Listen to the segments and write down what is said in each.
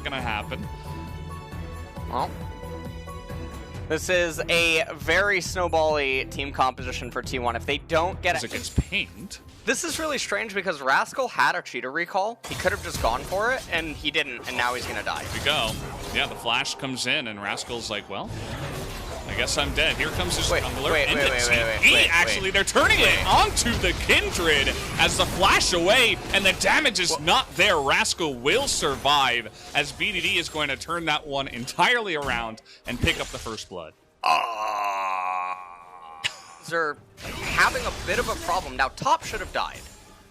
gonna happen. Well, this is a very snowbally team composition for T1. If they don't get it, As it gets pinged. this is really strange because Rascal had a cheater recall. He could have just gone for it, and he didn't, and now he's gonna die. Here we go. Yeah, the flash comes in, and Rascal's like, well, I guess I'm dead. Here comes his jungler. Actually, they're turning it onto the Kindred as the flash away, and the damage is not there. Rascal will survive as BDD is going to turn that one entirely around and pick up the first blood. They're having a bit of a problem. Now, top should have died.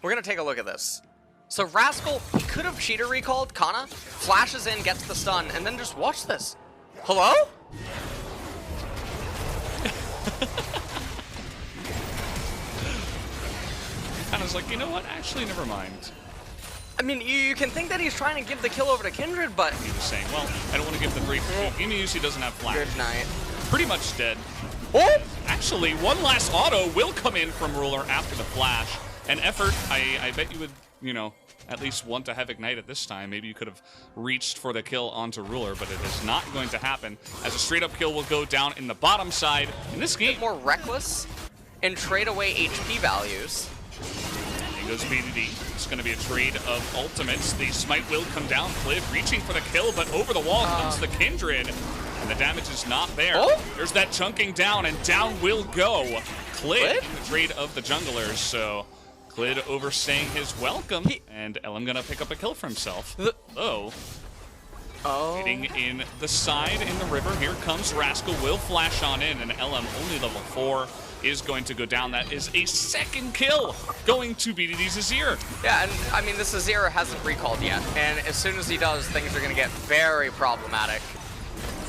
We're going to take a look at this. So Rascal, he could have cheater recalled CANNA, flashes in, gets the stun, and then just watch this. Hello? CANNA's like, you know what? Actually, never mind. I mean, you can think that he's trying to give the kill over to Kindred, but... He was saying, well, I don't want to give the 3. GAMAYUSI doesn't have flash. Good night. Pretty much dead. Oh! Actually, one last auto will come in from Ruler after the flash. And Effort, I bet you would, you know, at least want to have Ignite at this time. Maybe you could have reached for the kill onto Ruler, but it is not going to happen, as a straight-up kill will go down in the bottom side in this game. More reckless and trade away HP values. Here goes BDD. It's going to be a trade of ultimates. The smite will come down. CLID reaching for the kill, but over the wall comes the Kindred. And the damage is not there. Oh? There's that chunking down, and down will go CLID in the trade of the junglers. So CLID overstaying his welcome, and ELLIM gonna pick up a kill for himself. Hitting in the side in the river. Here comes Rascal, will flash on in, and ELLIM, only level 4, is going to go down. That is a second kill going to BDD's AZIR. Yeah, and I mean, this AZIR hasn't recalled yet, and as soon as he does, things are gonna get very problematic.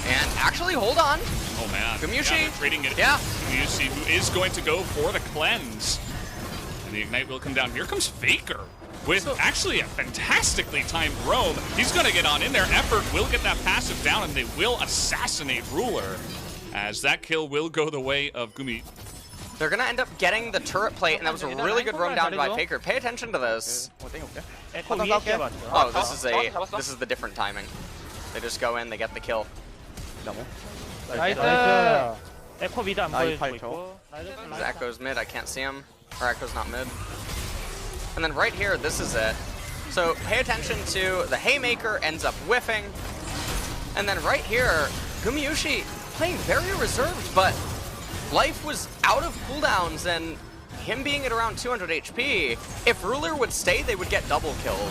And actually, hold on. Oh man. GAMAYUSI. Yeah, trading it. Yeah. GAMAYUSI, who is going to go for the cleanse. And the Ignite will come down. Here comes Faker with actually a fantastically timed roam. He's going to get on in there. Effort will get that passive down, and they will assassinate Ruler, as that kill will go the way of Gumi. They're going to end up getting the turret plate, and that was a really good roam down by Faker. Pay attention to this. Oh, this is the different timing. They just go in, they get the kill. EKKO's mid, I can't see him. Or EKKO's not mid. And then right here, this is it. So pay attention to the Haymaker, ends up whiffing. And then right here, GAMAYUSI playing very reserved, but life was out of cooldowns, and him being at around 200 HP, if Ruler would stay, they would get double killed.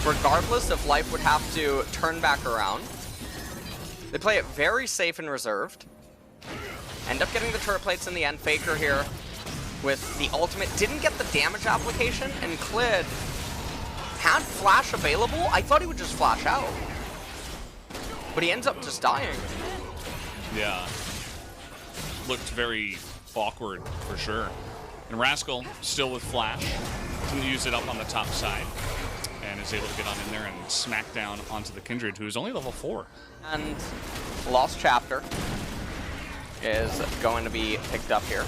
Regardless if life would have to turn back around. They play it very safe and reserved. End up getting the turret plates in the end. Faker here with the ultimate. Didn't get the damage application, and CLID had flash available. I thought he would just flash out. But he ends up just dying. Yeah. Looked very awkward, for sure. And Rascal, still with flash, can use it up on the top side. And is able to get on in there and smack down onto the Kindred, who is only level 4. And Lost Chapter is going to be picked up here.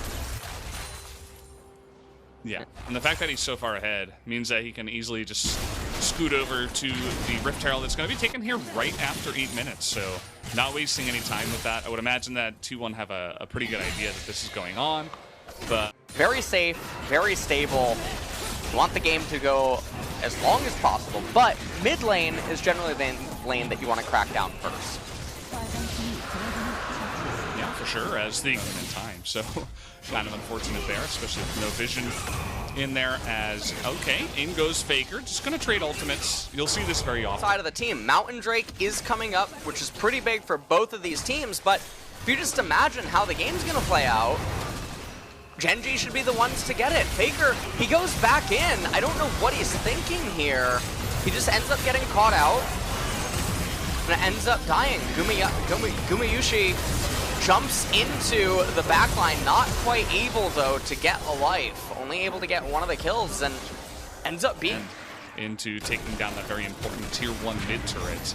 Yeah, and the fact that he's so far ahead means that he can easily just scoot over to the Rift Herald that's going to be taken here right after 8 minutes, so not wasting any time with that. I would imagine that T1 have a pretty good idea that this is going on, but... Very safe, very stable. You want the game to go as long as possible, but mid lane is generally the lane that you want to crack down first. Yeah, for sure, as the in time, so kind of unfortunate there, especially with no vision in there. As okay, in goes Faker, just gonna trade ultimates. You'll see this very often. Side of the team, Mountain Drake is coming up, which is pretty big for both of these teams, but if you just imagine how the game's gonna play out, GEN.G should be the ones to get it. Faker, he goes back in. I don't know what he's thinking here. He just ends up getting caught out and ends up dying. GAMAYUSI jumps into the backline, not quite able though to get a life. Only able to get one of the kills, and ends up being into taking down that very important tier 1 mid turret.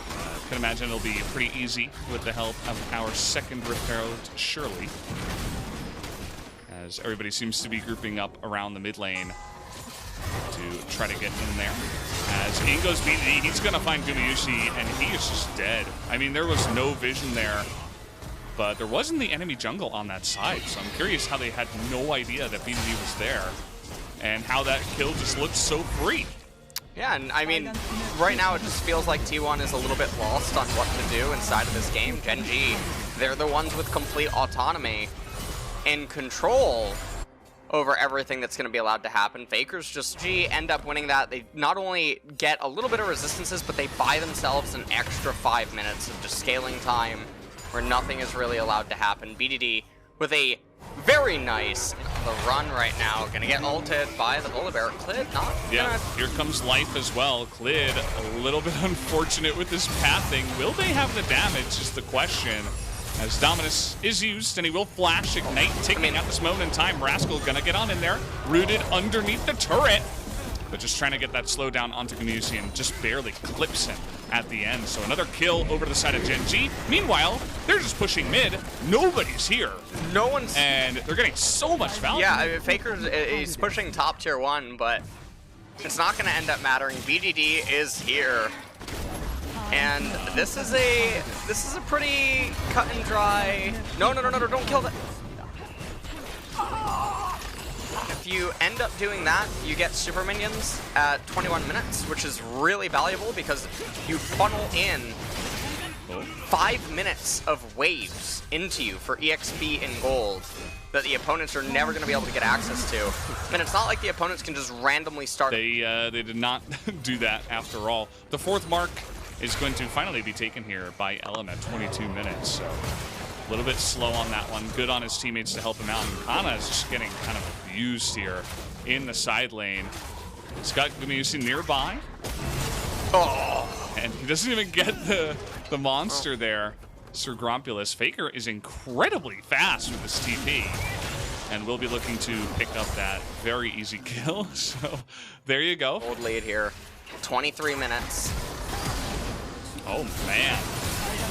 I can imagine it'll be pretty easy with the help of our second Rift Herald, surely. As everybody seems to be grouping up around the mid lane to try to get in there. As in goes BDD, he's going to find GAMAYUSI, and he is just dead. I mean, there was no vision there, but there wasn't the enemy jungle on that side, so I'm curious how they had no idea that BDD was there, and how that kill just looked so free. Yeah, and I mean, right now it just feels like T1 is a little bit lost on what to do inside of this game. GEN.G, they're the ones with complete autonomy and control over everything that's going to be allowed to happen. Fakers just end up winning that. They not only get a little bit of resistances, but they buy themselves an extra 5 minutes of just scaling time where nothing is really allowed to happen. BDD with a very nice run right now. Going to get ulted by the VOLIBEAR. CLID not Yeah, here comes life as well. CLID a little bit unfortunate with this pathing. Will they have the damage is the question. As Dominus is used, and he will flash Ignite, ticking at this moment in time. RASCAL gonna get on in there, rooted underneath the turret, but just trying to get that slowdown onto GAMAYUSI and just barely clips him at the end. So another kill over to the side of GEN.G. Meanwhile, they're just pushing mid. Nobody's here. No one's... And they're getting so much value. Yeah, I mean, Faker's he's pushing top tier 1, but it's not gonna end up mattering. BDD is here. And this is a pretty cut and dry. No, don't kill that. If you end up doing that, you get super minions at 21 minutes, which is really valuable because you funnel in 5 minutes of waves into you for EXP and gold that the opponents are never going to be able to get access to. And it's not like the opponents can just randomly start. They did not do that after all. The fourth mark is going to finally be taken here by ELLIM at 22 minutes. So a little bit slow on that one. Good on his teammates to help him out. And KANNA is just getting kind of abused here in the side lane. He's got GAMAYUSI nearby. Oh! And he doesn't even get the monster there. Sir Grompulus. Faker is incredibly fast with this TP. And we'll be looking to pick up that very easy kill. So there you go. Old lead here. 23 minutes. Oh, man.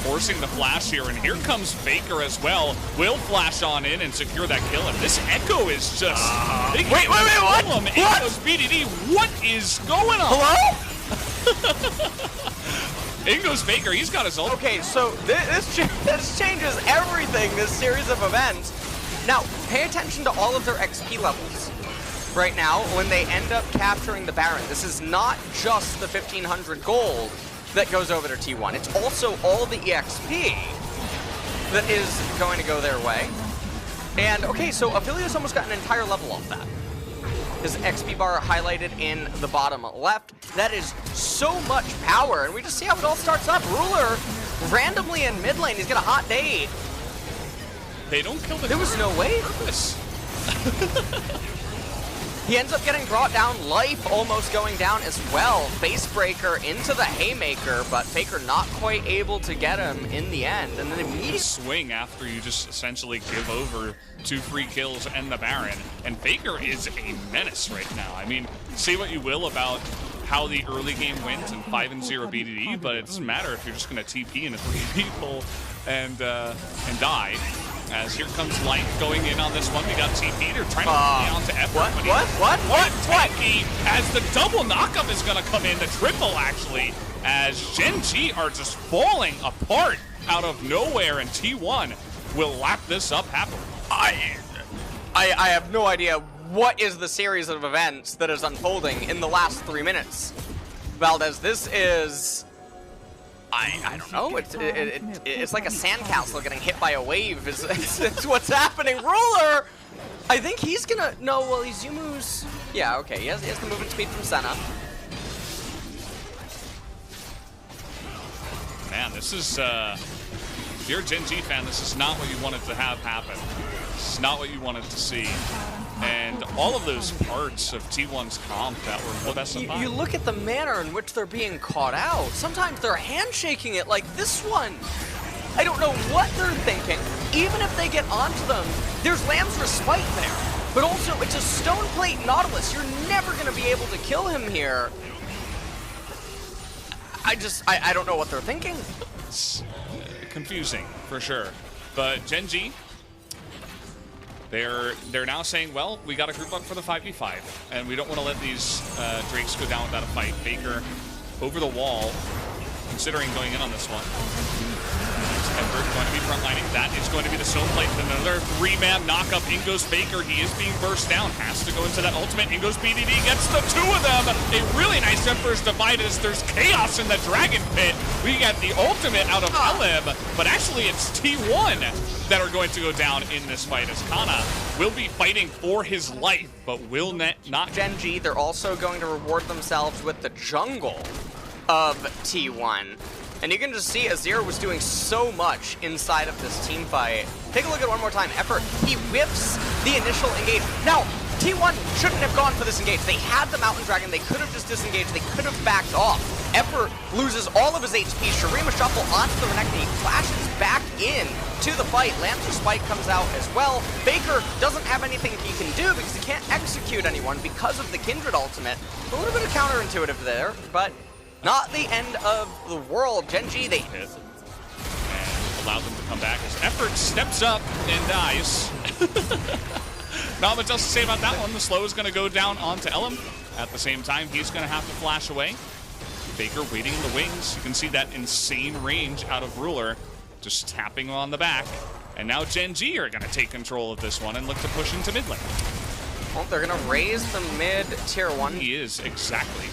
Forcing the flash here, and here comes Faker as well. Will flash on in and secure that kill, and this EKKO is just... wait, what? EKKO's BDD, what is going on? Hello? In goes Faker, he's got his ult. Okay, so this changes everything, this series of events. Now, pay attention to all of their XP levels. Right now, when they end up capturing the Baron, this is not just the 1,500 gold that goes over to T1. It's also all the EXP that is going to go their way. And, okay, so APHELIOS almost got an entire level off that. His XP bar highlighted in the bottom left. That is so much power, and we just see how it all starts up. Ruler, randomly in mid lane, he's got a hot date. They don't kill the There was no way. He ends up getting brought down, life almost going down as well. Facebreaker into the Haymaker, but Faker not quite able to get him in the end. And then immediately swing after you just essentially give over 2 free kills and the Baron. And Faker is a menace right now. I mean, say what you will about how the early game went and 5-0 BDD, but it doesn't matter if you're just going to TP into 3 people and die. As here comes Light going in on this one. We got TP. They're trying to play on to effort. What? As the double knockup is going to come in, the triple actually, as GEN.G are just falling apart out of nowhere, and T1 will lap this up happily. I have no idea what is the series of events that is unfolding in the last 3 minutes. Valdez, this is... I don't know. It's like a sandcastle getting hit by a wave. It's what's happening. Ruler, I think he's gonna. No, well, he's Yumu's. Yeah, okay. He has the movement speed from Senna. Man, this is. If you're a GEN.G fan, this is not what you wanted to have happen. This is not what you wanted to see. And all of those parts of T1's comp that were specified. You look at the manner in which they're being caught out. Sometimes they're handshaking it like this one. I don't know what they're thinking. Even if they get onto them, there's Lamb's Respite there. But also, it's a stone plate Nautilus. You're never going to be able to kill him here. I don't know what they're thinking. It's confusing, for sure. But GEN.G They're now saying, well, we got to group up for the 5v5, and we don't want to let these Drakes go down without a fight. Faker over the wall, considering going in on this one. Effort going to be frontlining. That is going to be the stone plate. Another 3-man knockup. In goes Faker. He is being burst down. Has to go into that ultimate. In goes BDD. Gets the two of them. A really nice Emperor's Divide as there's chaos in the Dragon Pit. We get the ultimate out of ELLIM, but actually it's T1 that are going to go down in this fight as KANNA will be fighting for his life, but will not. GEN.G, they're also going to reward themselves with the jungle of T1. And you can just see AZIR was doing so much inside of this team fight. Take a look at it one more time. Effort, he whips the initial engage. Now, T1 shouldn't have gone for this engage. They had the Mountain Dragon. They could have just disengaged. They could have backed off. Effort loses all of his HP. Shurima Shuffle onto the Renekton. He flashes back in to the fight. Lancer Spike comes out as well. Faker doesn't have anything he can do because he can't execute anyone because of the Kindred ultimate. A little bit of counterintuitive there, but not the end of the world. GEN.G, they hit and allow them to come back as Effort steps up and dies. Not much else to say about that one. The slow is going to go down onto ELLIM. At the same time, he's going to have to flash away. Faker waiting in the wings. You can see that insane range out of Ruler, just tapping on the back. And now GEN.G are going to take control of this one and look to push into mid lane. Well, they're going to raise the mid tier 1. He is, exactly.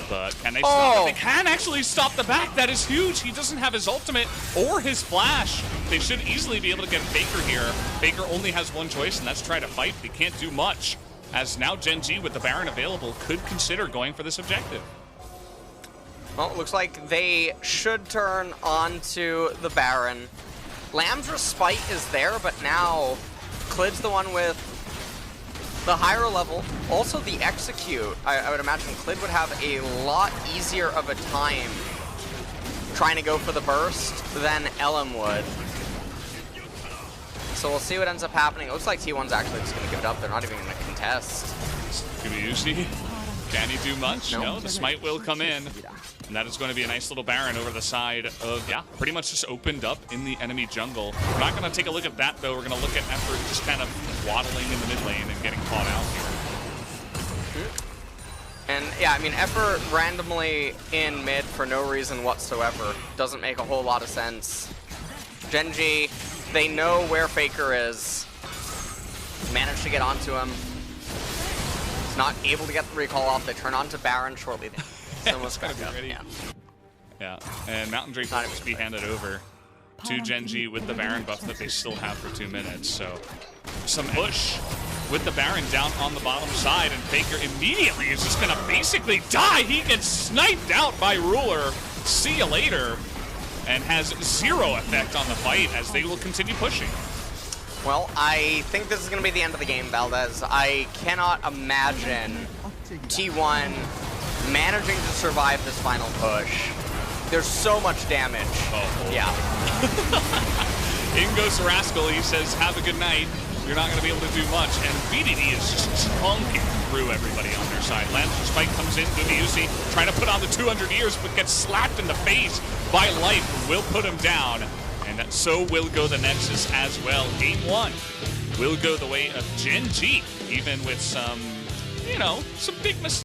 But can they stop it? They can actually stop the back. That is huge. He doesn't have his ultimate or his flash. They should easily be able to get Faker here. Faker only has one choice, and that's try to fight. He can't do much, as now GEN.G with the Baron available could consider going for this objective. Well, it looks like they should turn onto the Baron. Lamb's Respite is there, but now CLID's the one with the higher level. Also the Execute. I would imagine CLID would have a lot easier of a time trying to go for the burst than ELLIM would. So we'll see what ends up happening. It looks like T1's actually just going to give it up. They're not even going to contest. GAMAYUSI, can he do much? No, the smite will come in. And that is going to be a nice little Baron over the side of, yeah, pretty much just opened up in the enemy jungle. We're not going to take a look at that, though. We're going to look at Effort just kind of waddling in the mid lane and getting caught out here. And, yeah, I mean, Effort randomly in mid for no reason whatsoever. Doesn't make a whole lot of sense. GEN.G, they know where Faker is. Managed to get onto him. He's not able to get the recall off. They turn onto Baron shortly. Almost back up. Yeah, and Mountain Drake will just be handed over to GEN.G with the Baron buff that they still have for 2 minutes. So some push with the Baron down on the bottom side, and Faker immediately is just going to basically die. He gets sniped out by Ruler. See you later. And has zero effect on the fight as they will continue pushing. Well, I think this is going to be the end of the game, Valdez. I cannot imagine T1 managing to survive this final push. There's so much damage. Yeah. In goes RASCAL. He says, have a good night. You're not going to be able to do much. And BDD is just chunking through everybody on their side. Lancer Spike comes in. GAMAYUSI trying to put on the 200 years, but gets slapped in the face by Life. Will put him down. And so will go the Nexus as well. Game 1 will go the way of GEN.G, even with some, you know, some big mistakes.